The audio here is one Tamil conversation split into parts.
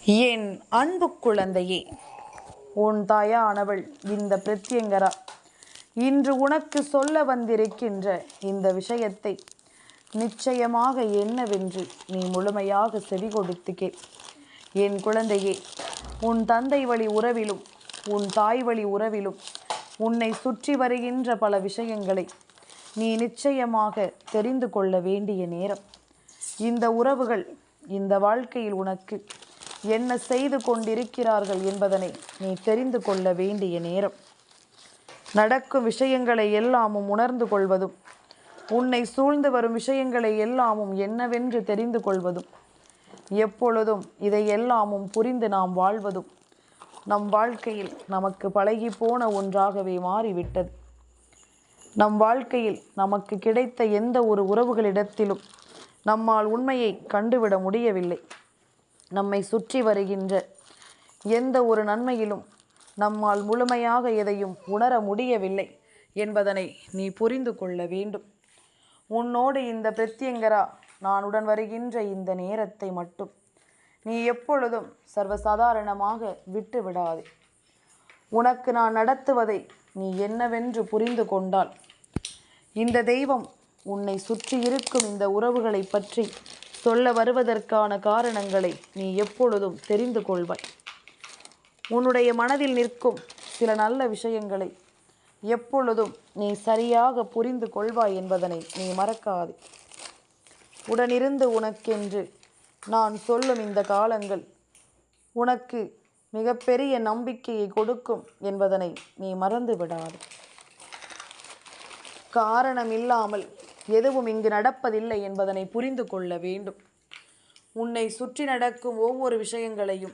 என் அன்பு குழந்தையே, உன் தாயானவள் இந்த பிரத்யங்கரா இன்று உனக்கு சொல்ல வந்திருக்கின்ற இந்த விஷயத்தை நிச்சயமாக என்னவென்று நீ முழுமையாக செவி கொடுத்து கேள். என் குழந்தையே, உன் தந்தை வழி உறவிலும் உன் தாய் வழி உறவிலும் உன்னை சுற்றி வருகின்ற பல விஷயங்களை நீ நிச்சயமாக தெரிந்து கொள்ள வேண்டிய நேரம். இந்த உறவுகள் இந்த வாழ்க்கையில் உனக்கு என்ன செய்து கொண்டிருக்கிறார்கள் என்பதனை நீ தெரிந்து கொள்ள வேண்டிய நேரம். நடக்கும் விஷயங்களை எல்லாமும் உணர்ந்து கொள்வதும் உன்னை சூழ்ந்து வரும் விஷயங்களை எல்லாமும் என்னவென்று தெரிந்து கொள்வதும் எப்பொழுதும் இதை எல்லாமும் புரிந்து நாம் வாழ்வதும் நம் வாழ்க்கையில் நமக்கு பழகி போன ஒன்றாகவே மாறிவிட்டது. நம் வாழ்க்கையில் நமக்கு கிடைத்த எந்த ஒரு உறவுகளிடத்திலும் நம்மால் உண்மையை கண்டுவிட முடியவில்லை. நம்மை சுற்றி வருகின்ற எந்த ஒரு நன்மையிலும் நம்மால் முழுமையாக எதையும் உணர முடியவில்லை என்பதனை நீ புரிந்து கொள்ள வேண்டும். உன்னோடு இந்த பிரத்யங்கரா நான் உடன் வருகின்ற இந்த நேரத்தை மட்டும் நீ எப்பொழுதும் சர்வசாதாரணமாக விட்டு விடாதே. உனக்கு நான் நடத்துவதை நீ என்னவென்று புரிந்து கொண்டால் இந்த தெய்வம் உன்னை சுற்றி இருக்கும் இந்த உறவுகளை பற்றி சொல்ல வருவதற்கான காரணங்களை நீ எப்பொழுதும் தெரிந்து கொள்வாய். உன்னுடைய மனதில் நிற்கும் சில நல்ல விஷயங்களை எப்பொழுதும் நீ சரியாக புரிந்து கொள்வாய் என்பதனை நீ மறக்காதே. உடனிருந்து உனக்கென்று நான் சொல்லும் இந்த காலங்கள் உனக்கு மிகப்பெரிய நம்பிக்கையை கொடுக்கும் என்பதனை நீ மறந்து விடாதே. காரணம் இல்லாமல் எதுவும் இங்கு நடப்பதில்லை என்பதனை புரிந்து கொள்ள வேண்டும். உன்னை சுற்றி நடக்கும் ஒவ்வொரு விஷயங்களையும்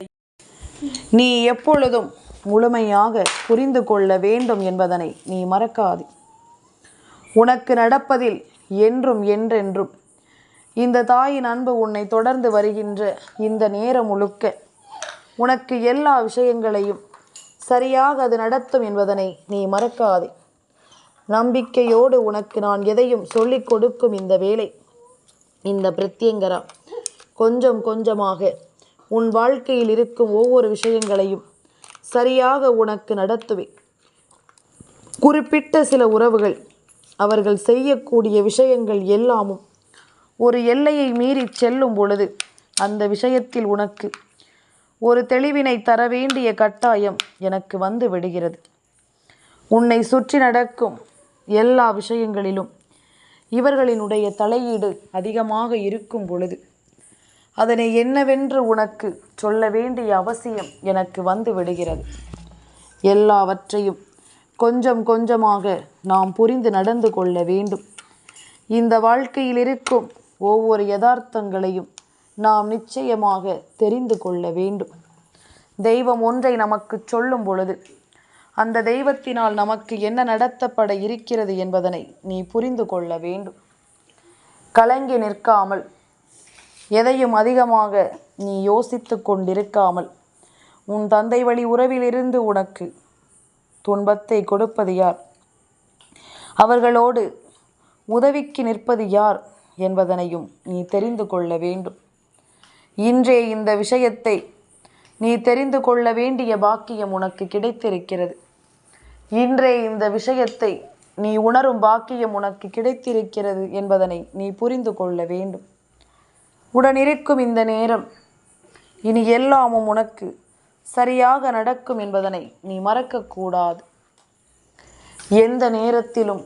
நீ எப்பொழுதும் முழுமையாக புரிந்து கொள்ள வேண்டும் என்பதனை நீ மறக்காதே. உனக்கு நடப்பதில் என்றும் என்றென்றும் இந்த தாயின் அன்பு உன்னை தொடர்ந்து வருகின்ற இந்த நேரம் முழுக்க உனக்கு எல்லா விஷயங்களையும் சரியாக அது நடத்தும் என்பதனை நீ மறக்காதே. நம்பிக்கையோடு உனக்கு நான் எதையும் சொல்லிக் கொடுக்கும் இந்த வேளை, இந்த பிரத்யங்கரா கொஞ்சம் கொஞ்சமாக உன் வாழ்க்கையில் இருக்கும் ஒவ்வொரு விஷயங்களையும் சரியாக உனக்கு நடத்துவேன். குறிப்பிட்ட சில உறவுகள் அவர்கள் செய்யக்கூடிய விஷயங்கள் எல்லாமும் ஒரு எல்லையை மீறி செல்லும் பொழுது அந்த விஷயத்தில் உனக்கு ஒரு தெளிவினை தர வேண்டிய கட்டாயம் எனக்கு வந்து விடுகிறது. உன்னை சுற்றி நடக்கும் எல்லா விஷயங்களிலும் இவர்களினுடைய தலையீடு அதிகமாக இருக்கும் பொழுது அதனை என்னவென்று உனக்கு சொல்ல வேண்டிய அவசியம் எனக்கு வந்து விடுகிறது. எல்லாவற்றையும் கொஞ்சம் கொஞ்சமாக நாம் புரிந்து நடந்து கொள்ள வேண்டும். இந்த வாழ்க்கையில் இருக்கும் ஒவ்வொரு யதார்த்தங்களையும் நாம் நிச்சயமாக தெரிந்து கொள்ள வேண்டும். தெய்வம் ஒன்றை நமக்கு சொல்லும் பொழுது அந்த தெய்வத்தினால் நமக்கு என்ன நடத்தப்பட இருக்கிறது என்பதனை நீ புரிந்து கொள்ள வேண்டும். கலங்கி நிற்காமல் எதையும் அதிகமாக நீ யோசித்து கொண்டிருக்காமல் உன் தந்தை வழி உறவிலிருந்து உனக்கு துன்பத்தை கொடுப்பது யார், அவர்களோடு உதவிக்கு நிற்பது யார் என்பதனையும் நீ தெரிந்து கொள்ள வேண்டும். இன்றே இந்த விஷயத்தை நீ தெரிந்து கொள்ள வேண்டிய பாக்கியம் உனக்கு கிடைத்திருக்கிறது. இன்றே இந்த விஷயத்தை நீ உணரும் பாக்கியம் உனக்கு கிடைத்திருக்கிறது என்பதனை நீ புரிந்து கொள்ள வேண்டும். உடனிருக்கும் இந்த நேரம் இனி எல்லாமும் உனக்கு சரியாக நடக்கும் என்பதனை நீ மறக்கக்கூடாது. எந்த நேரத்திலும்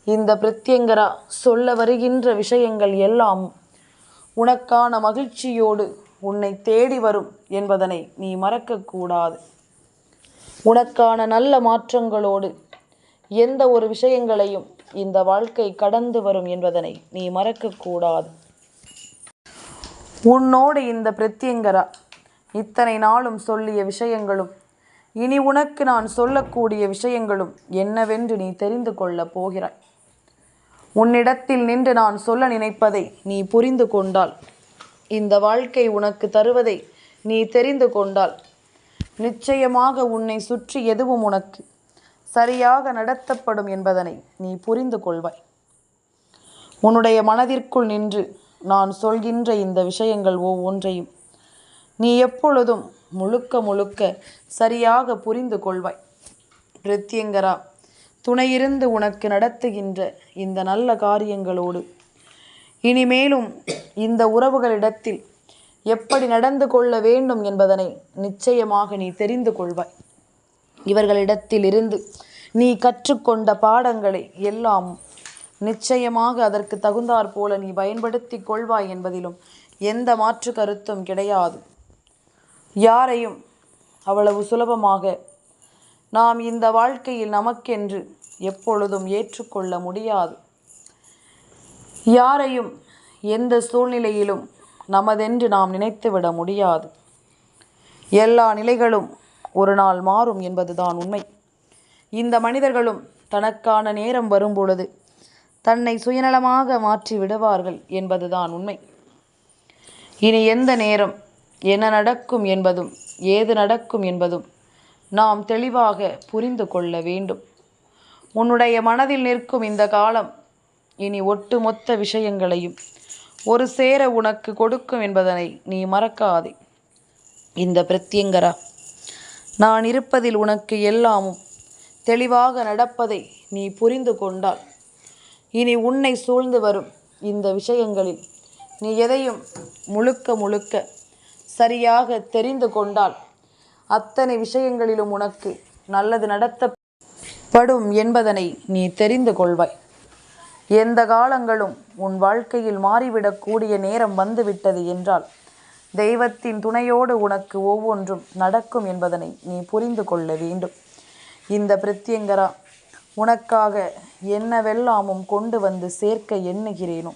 இந்த பிரத்யங்கரா சொல்ல வருகின்ற விஷயங்கள் எல்லாம் உனக்கான மகிழ்ச்சியோடு உன்னை தேடி வரும் என்பதனை நீ மறக்கக்கூடாது. உனக்கான நல்ல மாற்றங்களோடு எந்த ஒரு விஷயங்களையும் இந்த வாழ்க்கை கடந்து வரும் என்பதனை நீ மறக்கக்கூடாது. உன்னோடு இந்த பிரத்யங்கரா இத்தனை நாளும் சொல்லிய விஷயங்களும் இனி உனக்கு நான் சொல்லக்கூடிய விஷயங்களும் என்னவென்று நீ தெரிந்து கொள்ளப் போகிறாய். உன்னிடத்தில் நின்று நான் சொல்ல நினைப்பதை நீ புரிந்து கொண்டால், இந்த வாழ்க்கை உனக்கு தருவதை நீ தெரிந்து கொண்டால், நிச்சயமாக உன்னை சுற்றி எதுவும் உனக்கு சரியாக நடத்தப்படும் என்பதனை நீ புரிந்து கொள்வாய். உன்னுடைய மனதிற்குள் நின்று நான் சொல்கின்ற இந்த விஷயங்கள் ஒவ்வொன்றையும் நீ எப்பொழுதும் முழுக்க முழுக்க சரியாக புரிந்து கொள்வாய். பிரத்யங்கரா, துணையிருந்து உனக்கு நடத்துகின்ற இந்த நல்ல காரியங்களோடு இனிமேலும் இந்த உறவுகளிடத்தில் எப்படி நடந்து கொள்ள வேண்டும் என்பதனை நிச்சயமாக நீ தெரிந்து கொள்வாய். இவர்களிடத்தில் இருந்து நீ கற்றுக்கொண்ட பாடங்களை எல்லாம் நிச்சயமாக அதற்கு தகுந்தாற் போல நீ பயன்படுத்தி கொள்வாய் என்பதிலும் எந்த மாற்று கருத்தும் கிடையாது. யாரையும் அவ்வளவு சுலபமாக நாம் இந்த வாழ்க்கையில் நமக்கென்று எப்பொழுதும் ஏற்றுக்கொள்ள முடியாது. யாரையும் எந்த சூழ்நிலையிலும் நமதென்று நாம் நினைத்துவிட முடியாது. எல்லா நிலைகளும் ஒரு நாள் மாறும் என்பதுதான் உண்மை. இந்த மனிதர்களும் தனக்கான நேரம் வரும்பொழுது தன்னை சுயநலமாக மாற்றி விடுவார்கள் என்பதுதான் உண்மை. இனி எந்த நேரம் என்ன நடக்கும் என்பதும் ஏது நடக்கும் என்பதும் நாம் தெளிவாக புரிந்து கொள்ள வேண்டும். உன்னுடைய மனதில் நிற்கும் இந்த காலம் இனி ஒட்டுமொத்த விஷயங்களையும் ஒரு சேர உனக்கு கொடுக்கும் என்பதனை நீ மறக்காதே. இந்த பிரத்யங்கரா, நான் இருப்பதில் உனக்கு எல்லாமும் தெளிவாக நடப்பதை நீ புரிந்து கொண்டால் இனி உன்னை சூழ்ந்து வரும் இந்த விஷயங்களில் நீ எதையும் முழுக்க முழுக்க சரியாக தெரிந்து கொண்டால் அத்தனை விஷயங்களிலும் உனக்கு நல்லது நடத்தப்படும் என்பதனை நீ தெரிந்து கொள்வாய். எந்த காலங்களும் உன் வாழ்க்கையில் மாறிவிடக்கூடிய நேரம் வந்துவிட்டது என்றால் தெய்வத்தின் துணையோடு உனக்கு ஒவ்வொன்றும் நடக்கும் என்பதனை நீ புரிந்து கொள்ள வேண்டும். இந்த பிரத்யங்கரா, உனக்காக என்னவெல்லாமும் கொண்டு வந்து சேர்க்க எண்ணுகிறேனோ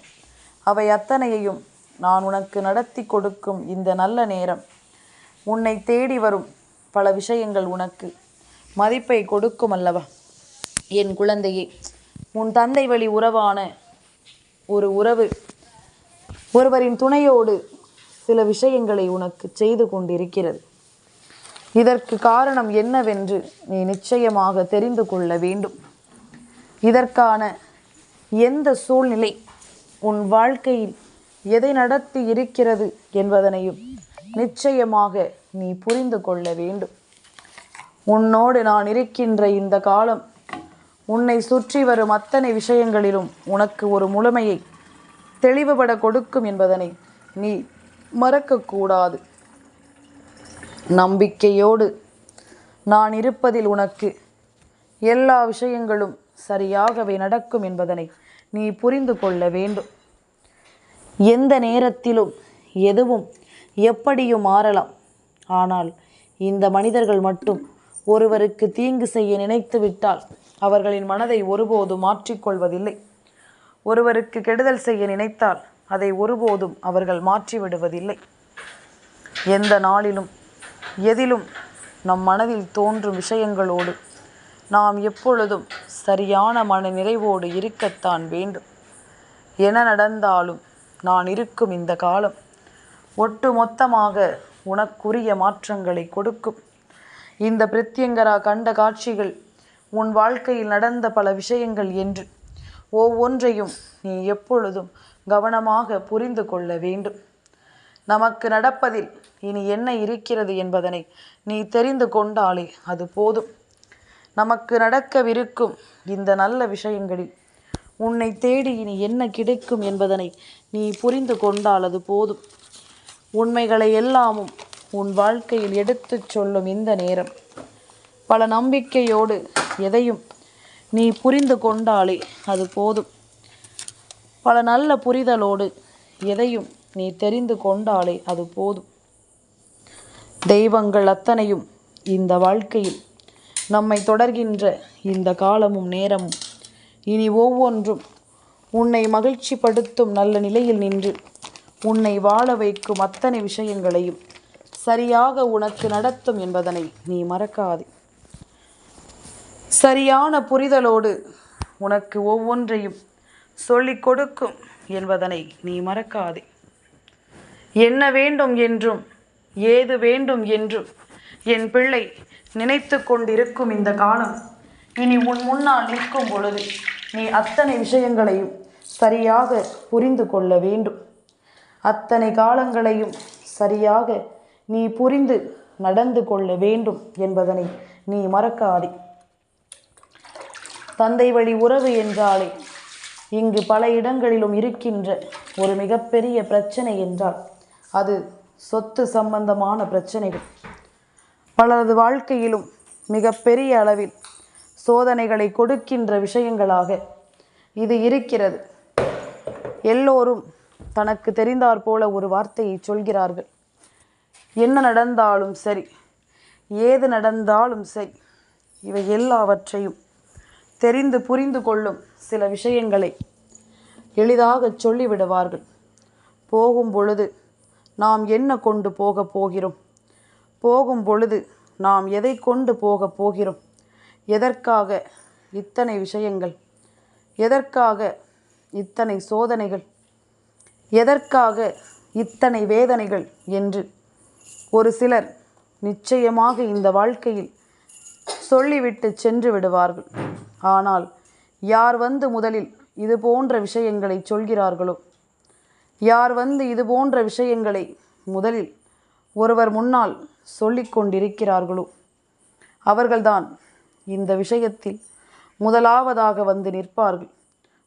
அவை அத்தனையையும் நான் உனக்கு நடத்தி கொடுக்கும் இந்த நல்ல நேரம் உன்னை தேடி வரும் பல விஷயங்கள் உனக்கு மதிப்பை கொடுக்கும் அல்லவா? என் குழந்தையே, உன் தந்தை வழி உறவான ஒரு உறவு ஒருவரின் துணையோடு சில விஷயங்களை உனக்கு செய்து கொண்டிருக்கிறது. இதற்கு காரணம் என்னவென்று நீ நிச்சயமாக தெரிந்து கொள்ள வேண்டும். இதற்கான எந்த சூழ்நிலை உன் வாழ்க்கையில் எதை நடத்தி இருக்கிறது என்பதனையும் நிச்சயமாக நீ புரிந்து கொள்ள வேண்டும். உன்னோடு நான் இருக்கின்ற இந்த காலம் உன்னை சுற்றி வரும் அத்தனை விஷயங்களிலும் உனக்கு ஒரு முழுமையை தெளிவுபட கொடுக்கும் என்பதனை நீ மறக்கக்கூடாது. நம்பிக்கையோடு நான் இருப்பதில் உனக்கு எல்லா விஷயங்களும் சரியாகவே நடக்கும் என்பதனை நீ புரிந்து கொள்ள வேண்டும். எந்த நேரத்திலும் எதுவும் எப்படியும் மாறலாம். ஆனால் இந்த மனிதர்கள் மட்டும் ஒருவருக்கு தீங்கு செய்ய நினைத்து விட்டால் அவர்களின் மனதை ஒருபோதும் மாற்றிக்கொள்வதில்லை. ஒருவருக்கு கெடுதல் செய்ய நினைத்தால் அதை ஒருபோதும் அவர்கள் மாற்றிவிடுவதில்லை. எந்த நாளிலும் எதிலும் நம் மனதில் தோன்றும் விஷயங்களோடு நாம் எப்பொழுதும் சரியான மன நிறைவோடு இருக்கத்தான் வேண்டும். என நடந்தாலும் நான் இருக்கும் இந்த காலம் ஒட்டு மொத்தமாக உனக்குரிய மாற்றங்களை கொடுக்கும். இந்த பிரத்யங்கரா கண்ட காட்சிகள் உன் வாழ்க்கையில் நடந்த பல விஷயங்கள் என்று ஒவ்வொன்றையும் நீ எப்பொழுதும் கவனமாக புரிந்து கொள்ள வேண்டும். நமக்கு நடப்பதில் இனி என்ன இருக்கிறது என்பதனை நீ தெரிந்து கொண்டாலே அது போதும். நமக்கு நடக்கவிருக்கும் இந்த நல்ல விஷயங்களில் உன்னை தேடி இனி என்ன கிடைக்கும் என்பதனை நீ புரிந்து கொண்டால் அது போதும். உண்மைகளை எல்லாமும் உன் வாழ்க்கையில் எடுத்துச் சொல்லும் இந்த நேரம் பல நம்பிக்கையோடு எதையும் நீ புரிந்து கொண்டாலே அது போதும். பல நல்ல புரிதலோடு எதையும் நீ தெரிந்து கொண்டாலே அது போதும். தெய்வங்கள் அத்தனையும் இந்த வாழ்க்கையில் நம்மை தொடர்கின்ற இந்த காலமும் நேரமும் இனி ஒவ்வொன்றும் உன்னை மகிழ்ச்சிப்படுத்தும் நல்ல நிலையில் நின்று உன்னை வாழ வைக்கும் அத்தனை விஷயங்களையும் சரியாக உனக்கு நடத்தும் என்பதனை நீ மறக்காதே. சரியான புரிதலோடு உனக்கு ஒவ்வொன்றையும் சொல்லிக் கொடுக்கும் என்பதனை நீ மறக்காதே. என்ன வேண்டும் என்றும் ஏது வேண்டும் என்றும் என் பிள்ளை நினைத்து கொண்டிருக்கும் இந்த காலம் இனி உன் முன்னால் நிற்கும் பொழுது நீ அத்தனை விஷயங்களையும் சரியாக புரிந்து கொள்ள வேண்டும். அத்தனை காலங்களையும் சரியாக நீ புரிந்து நடந்து கொள்ள வேண்டும் என்பதனை நீ மறக்காதே. தந்தை வழி உறவு என்றாலே இங்கு பல இடங்களிலும் இருக்கின்ற ஒரு மிகப்பெரிய பிரச்சனை என்றால் அது சொத்து சம்பந்தமான பிரச்சனைகள். பலரது வாழ்க்கையிலும் மிகப்பெரிய அளவில் சோதனைகளை கொடுக்கின்ற விஷயங்களாக இது இருக்கிறது. எல்லோரும் தனக்கு தெரிந்தாற் போல ஒரு வார்த்தையை சொல்கிறார்கள். என்ன நடந்தாலும் சரி, ஏது நடந்தாலும் சரி, இவை எல்லாவற்றையும் தெரிந்து புரிந்து கொள்ளும் சில விஷயங்களை எளிதாக சொல்லிவிடுவார்கள். போகும் பொழுது நாம் என்ன கொண்டு போகப் போகிறோம், போகும் பொழுது நாம் எதை கொண்டு போகப் போகிறோம், எதற்காக இத்தனை விஷயங்கள், எதற்காக இத்தனை சோதனைகள், எதற்காக இத்தனை வேதனைகள் என்று ஒரு சிலர் நிச்சயமாக இந்த வாழ்க்கையில் சொல்லிவிட்டு சென்று விடுவார்கள். ஆனால் யார் வந்து முதலில் இது போன்ற விஷயங்களை சொல்கிறார்களோ, யார் வந்து இது போன்ற விஷயங்களை முதலில் ஒருவர் முன்னால் சொல்லிக் கொண்டிருக்கிறார்களோ, அவர்கள்தான் இந்த விஷயத்தில் முதலாவதாக வந்து நிற்பார்கள்.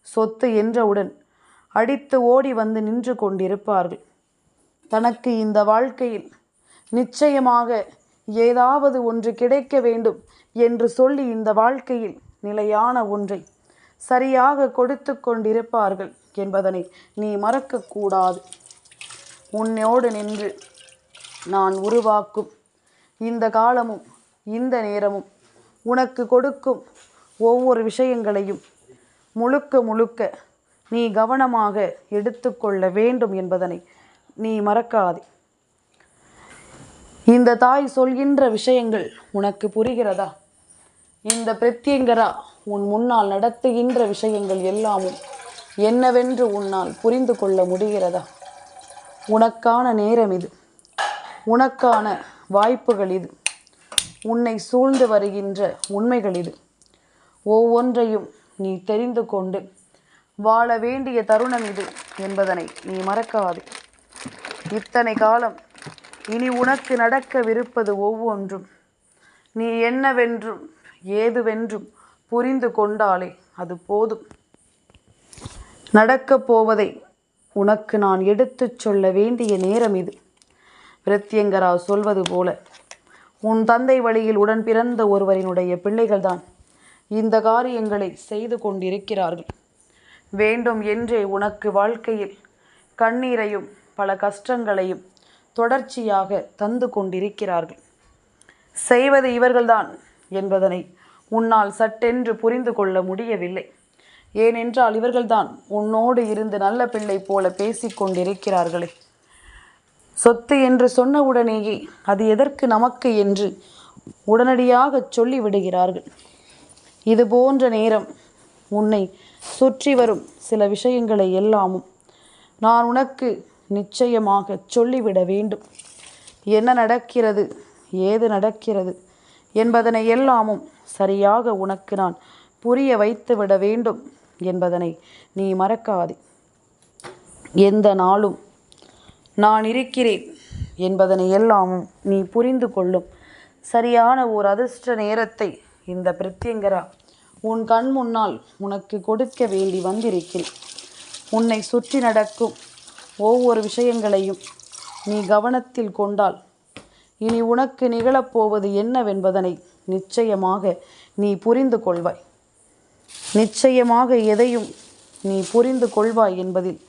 சொத்து என்றவுடன் அடித்து ஓடி வந்து நின்று கொண்டிருப்பார்கள். தனக்கு இந்த வாழ்க்கையில் நிச்சயமாக ஏதாவது ஒன்று கிடைக்க வேண்டும் என்று சொல்லி இந்த வாழ்க்கையில் நிலையான ஒன்றை சரியாக கொடுத்து கொண்டிருப்பார்கள் என்பதனை நீ மறக்கக்கூடாது. உன்னோடு நின்று நான் உருவாக்கும் இந்த காலமும் இந்த நேரமும் உனக்கு கொடுக்கும் ஒவ்வொரு விஷயங்களையும் முழுக்க முழுக்க நீ கவனமாக எடுத்துக்கொள்ள வேண்டும் என்பதனை நீ மறக்காதே. இந்த தாய் சொல்கின்ற விஷயங்கள் உனக்கு புரிகிறதா? இந்த பிரத்யங்கரா உன் முன்னால் நடத்துகின்ற விஷயங்கள் எல்லாமும் என்னவென்று உன்னால் புரிந்து கொள்ள முடிகிறதா? உனக்கான நேரம் இது, உனக்கான வாய்ப்புகள் இது, உன்னை சூழ்ந்து வருகின்ற உண்மைகள் இது. ஒவ்வொன்றையும் நீ தெரிந்து கொண்டு வாழ வேண்டிய தருணம் இது என்பதனை நீ மறக்காதே. இத்தனை காலம் இனி உனக்கு நடக்கவிருப்பது ஒவ்வொன்றும் நீ என்னவென்றும் ஏதுவென்றும் புரிந்து கொண்டாலே அது போதும். நடக்கப் போவதை உனக்கு நான் எடுத்துச் சொல்ல வேண்டிய நேரம் இது. பிரத்யங்கரா சொல்வது போல உன் தந்தை வழியில் உடன் பிறந்த ஒருவரினுடைய பிள்ளைகள்தான் இந்த காரியங்களை செய்து கொண்டிருக்கிறார்கள். வேண்டும் என்றே உனக்கு வாழ்க்கையில் கண்ணீரையும் பல கஷ்டங்களையும் தொடர்ச்சியாக தந்து கொண்டிருக்கிறார்கள். செய்வது இவர்கள்தான் என்பதனை உன்னால் சட்டென்று புரிந்து கொள்ள முடியவில்லை. ஏனென்றால் இவர்கள்தான் உன்னோடு இருந்து நல்ல பிள்ளை போல பேசிக்கொண்டிருக்கிறார்களே. சொத்து என்று சொன்னவுடனேயே அது எதற்கு நமக்கு என்று உடனடியாக சொல்லிவிடுகிறார்கள். இது போன்ற நேரம் உன்னை சுற்றி வரும் சில விஷயங்களை எல்லாமும் நான் உனக்கு நிச்சயமாக சொல்லிவிட வேண்டும். என்ன நடக்கிறது, ஏது நடக்கிறது என்பதனை எல்லாமும் சரியாக உனக்கு நான் புரிய வைத்து விட வேண்டும் என்பதனை நீ மறக்காதே. எந்த நாளும் நான் இருக்கிறேன் என்பதனை எல்லாமும் நீ புரிந்து கொள்ளும் சரியான ஒரு அதிர்ஷ்ட நேரத்தை இந்த பிரத்யங்கரா உன் கண் முன்னால் உனக்கு கொடுக்க வேண்டி வந்திருக்கிறேன். உன்னை சுற்றி நடக்கும் ஒவ்வொரு விஷயங்களையும் நீ கவனத்தில் கொண்டால் இனி உனக்கு நிகழப்போவது என்னவென்பதனை நிச்சயமாக நீ புரிந்து கொள்வாய். நிச்சயமாக எதையும் நீ புரிந்து கொள்வாய் என்பதில்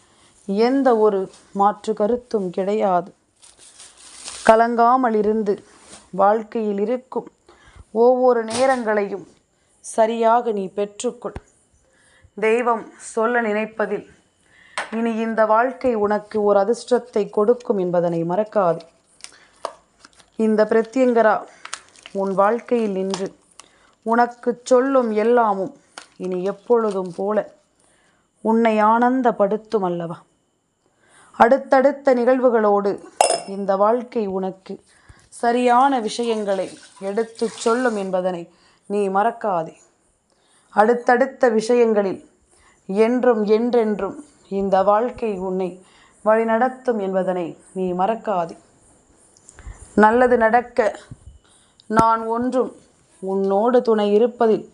எந்த ஒரு மாற்று கருத்தும் கிடையாது. கலங்காமல் இருந்து வாழ்க்கையில் இருக்கும் ஒவ்வொரு நேரங்களையும் சரியாக நீ பெற்றுக்கொள். தெய்வம் சொல்ல நினைப்பதில் இனி இந்த வாழ்க்கை உனக்கு ஒரு அதிர்ஷ்டத்தை கொடுக்கும் என்பதனை மறக்காது. இந்த பிரத்யங்கரா உன் வாழ்க்கையில் நின்று உனக்கு சொல்லும் எல்லாமும் இனி எப்பொழுதும் போல உன்னை ஆனந்தப்படுத்தும் அல்லவா? அடுத்தடுத்த நிகழ்வுகளோடு இந்த வாழ்க்கை உனக்கு சரியான விஷயங்களை எடுத்து சொல்லும் என்பதனை நீ மறக்காதே. அடுத்தடுத்த விஷயங்களில் என்றும் என்றென்றும் இந்த வாழ்க்கை உன்னை வழிநடத்தும் என்பதனை நீ மறக்காதே. நல்லது நடக்க நான் ஒன்றும் உன்னோடு துணை இருப்பதில்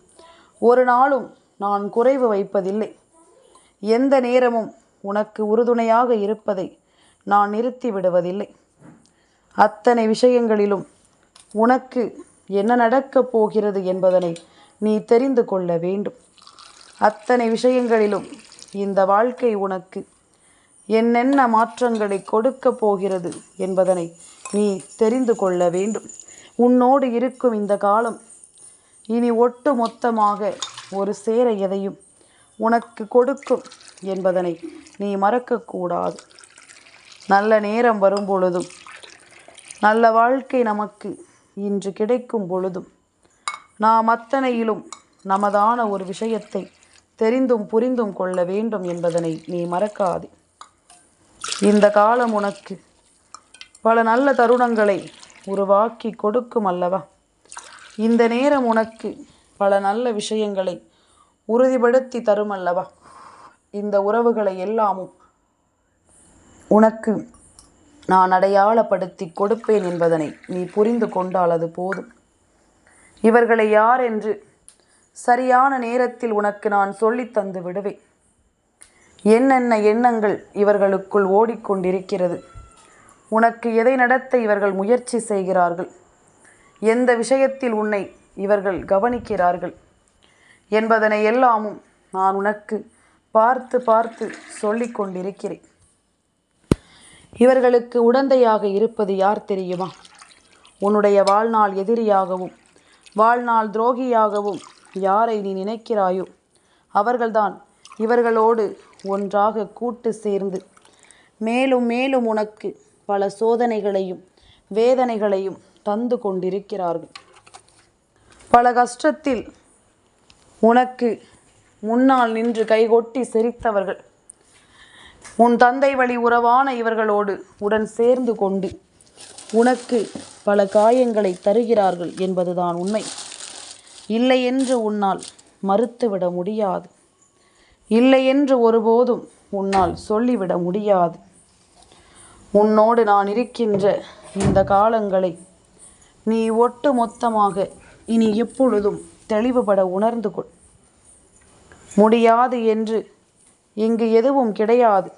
ஒரு நாளும் நான் குறைவு வைப்பதில்லை. எந்த நேரமும் உனக்கு உறுதுணையாக இருப்பதை நான் நிறுத்தி விடுவதில்லை. அத்தனை விஷயங்களிலும் உனக்கு என்ன நடக்கப் போகிறது என்பதனை நீ தெரிந்து கொள்ள வேண்டும். அத்தனை விஷயங்களிலும் இந்த வாழ்க்கை உனக்கு என்னென்ன மாற்றங்களை கொடுக்கப் போகிறது என்பதனை நீ தெரிந்து கொள்ள வேண்டும். உன்னோடு இருக்கும் இந்த காலம் இனி ஒட்டு மொத்தமாக ஒரு சேர எதையும் உனக்கு கொடுக்கும் என்பதனை நீ மறக்கக்கூடாது. நல்ல நேரம் வரும் பொழுதும் நல்ல வாழ்க்கை நமக்கு இன்று கிடைக்கும் பொழுதும் நாம் அத்தனையிலும் நமதான ஒரு விஷயத்தை தெரிந்தும் புரிந்தும் கொள்ள வேண்டும் என்பதனை நீ மறக்காதே. இந்த காலம் உனக்கு பல நல்ல தருணங்களை உருவாக்கி கொடுக்கும் அல்லவா? இந்த நேரம் உனக்கு பல நல்ல விஷயங்களை உறுதிப்படுத்தி தரும் அல்லவா? இந்த உறவுகளை எல்லாமும் உனக்கு நான் அடையாளப்படுத்தி கொடுப்பேன் என்பதனை நீ புரிந்து கொண்டால் அது போதும். இவர்களை யார் என்று சரியான நேரத்தில் உனக்கு நான் சொல்லித் தந்து விடுவேன். என்னென்ன எண்ணங்கள் இவர்களுக்குள் ஓடிக்கொண்டிருக்கிறது, உனக்கு எதை நடத்த இவர்கள் முயற்சி செய்கிறார்கள், எந்த விஷயத்தில் உன்னை இவர்கள் கவனிக்கிறார்கள் என்பதனை எல்லாமும் நான் உனக்கு பார்த்து பார்த்து சொல்லிக் கொண்டிருக்கிறேன். இவர்களுக்கு உடந்தையாக இருப்பது யார் தெரியுமா? உன்னுடைய வாழ்நாள் எதிரியாகவும் வாழ்நாள் துரோகியாகவும் யாரை நீ நினைக்கிறாயோ அவர்கள்தான் இவர்களோடு ஒன்றாக கூட்டு சேர்ந்து மேலும் மேலும் உனக்கு பல சோதனைகளையும் வேதனைகளையும் தந்து கொண்டிருக்கிறார்கள். பல கஷ்டத்தில் உனக்கு முன்னால் நின்று கைகொட்டி சிரித்தவர்கள் உன் தந்தை வழி உறவான இவர்களோடு உடன் சேர்ந்து கொண்டு உனக்கு பல காயங்களை தருகிறார்கள் என்பதுதான் உண்மை. இல்லை என்று உன்னால் மறுத்துவிட முடியாது. இல்லை என்று ஒருபோதும் உன்னால் சொல்லிவிட முடியாது. உன்னோடு நான் இருக்கின்ற இந்த காலங்களை நீ ஒட்டு மொத்தமாக இனி எப்பொழுதும் தெளிவுபட உணர்ந்து கொள். முடியாது என்று இங்கு எதுவும் கிடையாது.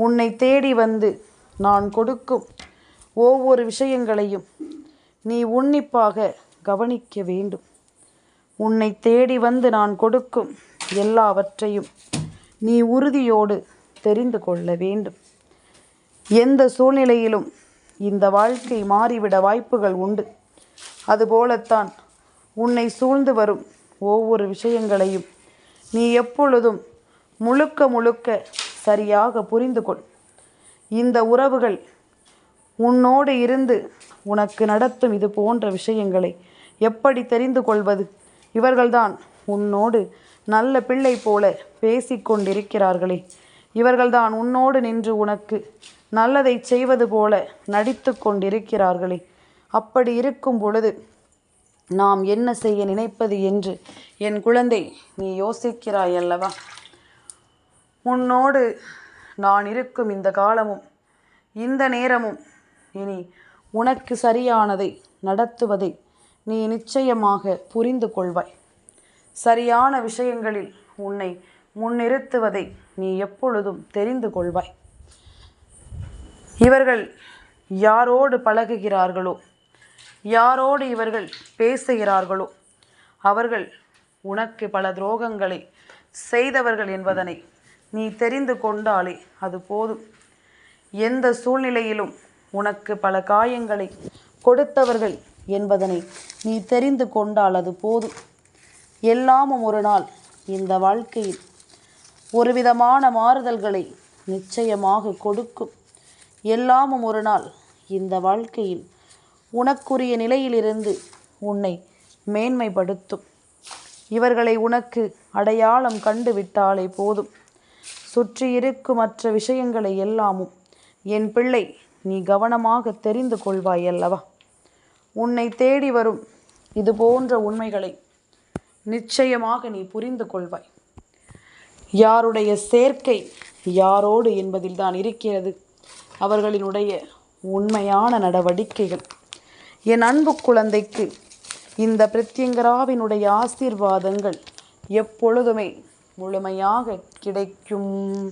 உன்னை தேடி வந்து நான் கொடுக்கும் ஒவ்வொரு விஷயங்களையும் நீ உன்னிப்பாக கவனிக்க வேண்டும். உன்னை தேடி வந்து நான் கொடுக்கும் எல்லாவற்றையும் நீ உறுதியோடு தெரிந்து கொள்ள வேண்டும். எந்த சூழ்நிலையிலும் இந்த வாழ்க்கை மாறிவிட வாய்ப்புகள் உண்டு. அதுபோலத்தான் உன்னை சூழ்ந்து வரும் ஒவ்வொரு விஷயங்களையும் நீ எப்பொழுதும் முழுக்க முழுக்க சரியாக புரிந்து கொள். இந்த உறவுகள் உன்னோடு இருந்து உனக்கு நடத்தும் இது போன்ற விஷயங்களை எப்படி தெரிந்து கொள்வது? இவர்கள்தான் உன்னோடு நல்ல பிள்ளை போல பேசிக்கொண்டிருக்கிறார்களே, இவர்கள்தான் உன்னோடு நின்று உனக்கு நல்லதை செய்வது போல நடித்து கொண்டிருக்கிறார்களே. அப்படி இருக்கும் பொழுது நாம் என்ன செய்ய நினைப்பது என்று என் குழந்தை நீ யோசிக்கிறாய் அல்லவா? உன்னோடு நான் இருக்கும் இந்த காலமும் இந்த நேரமும் இனி உனக்கு சரியானதை நடத்துவதை நீ நிச்சயமாக புரிந்து கொள்வாய். சரியான விஷயங்களில் உன்னை முன்னிறுத்துவதை நீ எப்பொழுதும் தெரிந்து கொள்வாய். இவர்கள் யாரோடு பழகுகிறார்களோ, யாரோடு இவர்கள் பேசுகிறார்களோ அவர்கள் உனக்கு பல துரோகங்களை செய்தவர்கள் என்பதனை நீ தெரிந்து கொண்டாலே அது போதும். எந்த சூழ்நிலையிலும் உனக்கு பல காயங்களை கொடுத்தவர்கள் என்பதனை நீ தெரிந்து கொண்டால் அது போதும். எல்லாமும் ஒரு நாள் இந்த வாழ்க்கையில் ஒரு விதமான மாறுதல்களை நிச்சயமாக கொடுக்கும். எல்லாமும் ஒரு நாள் இந்த வாழ்க்கையில் உனக்குரிய நிலையிலிருந்து உன்னை மேன்மைப்படுத்தும். இவர்களை உனக்கு அடையாளம் கண்டு விட்டாலே போதும். சுற்றி இருக்கும் மற்ற விஷயங்களை எல்லாமும் என் பிள்ளை நீ கவனமாக தெரிந்து கொள்வாய் அல்லவா? உன்னை தேடி வரும் இது போன்ற உண்மைகளை நிச்சயமாக நீ புரிந்து கொள்வாய். யாருடைய சேர்க்கை யாரோடு என்பதில் தான் இருக்கிறது அவர்களினுடைய உண்மையான நடவடிக்கைகள். என் அன்பு குழந்தைக்கு இந்த பிரத்யங்கராவினுடைய ஆசீர்வாதங்கள் எப்பொழுதுமே முழுமையாக கிடைக்கும்.